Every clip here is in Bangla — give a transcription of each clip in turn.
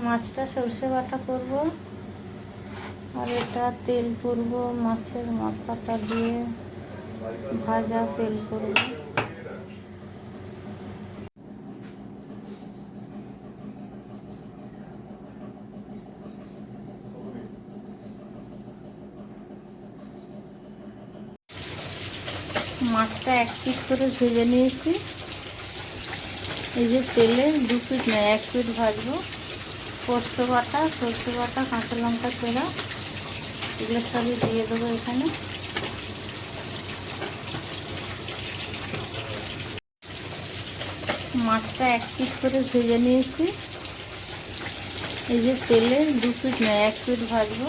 মাছটা সর্ষে বাটা করব, আর এটা তেল করব, মাছের মাথাটা দিয়ে ভাজা তেল করব। মাছটা এক পিঠ করে ভেজে নিয়েছি। এই যে তেলে 2 পিঠ নয় 1 পিঠ ভাজবো। পোস্ত বাটা, সরষে বাটা, কাঁচা লঙ্কা চেরা এগুলো সবই দিয়ে দেবো এখানে। মাছটা এক পিঠ করে ভেজে নিয়েছি। এই যে তেলে 2 পিঠ নয় 1 পিঠ ভাজবো।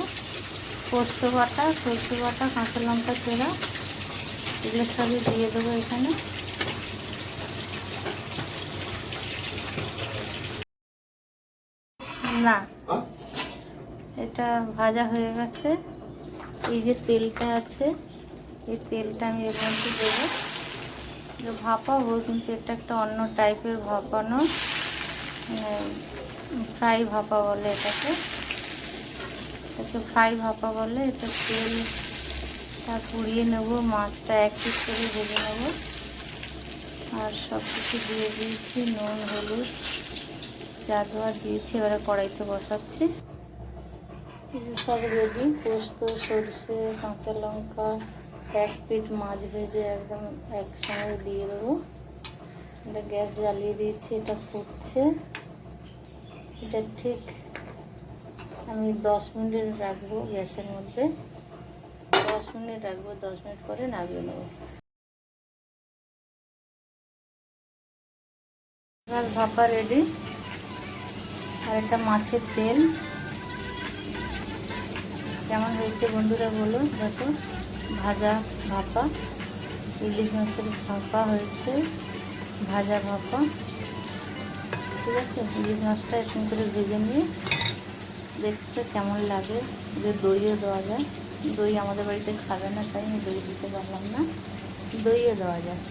পোস্ত বাটা, সরষে বাটা, কাঁচা লঙ্কা চেরা এগুলো সবই দিয়ে দেবো এখানে। না, এটা ভাজা হয়ে গেছে। এই যে তেলটা আছে, এই তেলটা আমি এর মধ্যে দেবো। ভাপাবো, কিন্তু এটা একটা অন্য টাইপের ভাপানো, ফ্রাই ভাপা বলে এটাকে ফ্রাই ভাপা বলে। এটা তেলটা পুড়িয়ে নেবো, মাছটা এক পিস করে ভেজে নেবো। আর সব কিছু দিয়ে দিয়েছি, নুন হলুদ যা দেওয়া দিয়েছি। এবারে কড়াইতে বসাচ্ছি। সব রেডি, পোস্ত, সরষে, কাঁচা লঙ্কা, 1 পিঠ মাছ ভেজে একদম একসঙ্গে দিয়ে দেবো। এটা গ্যাস জ্বালিয়ে দিয়েছি, এটা ফুটছে। এটা ঠিক আমি 10 মিনিট রাখবো গ্যাসের মধ্যে। 10 মিনিট রাখবো, 10 মিনিট পরে নামিয়ে নেবো। এবার ভাপা রেডি। আর এটা মাছের তেল কেমন হয়েছে বন্ধুরা বলো। দেখো, ভাজা ভাপা ইলিশ মাছের ভাপা হয়েছে, ভাজা ভাপা। ঠিক আছে, ইলিশ মাছটা এরকম করে ভেজে নিয়ে দেখতে কেমন লাগে। যে দইও দেওয়া যায়, দই আমাদের বাড়িতে খাবে না তাই আমি দই দিতে পারলাম না, দইও দেওয়া যায়।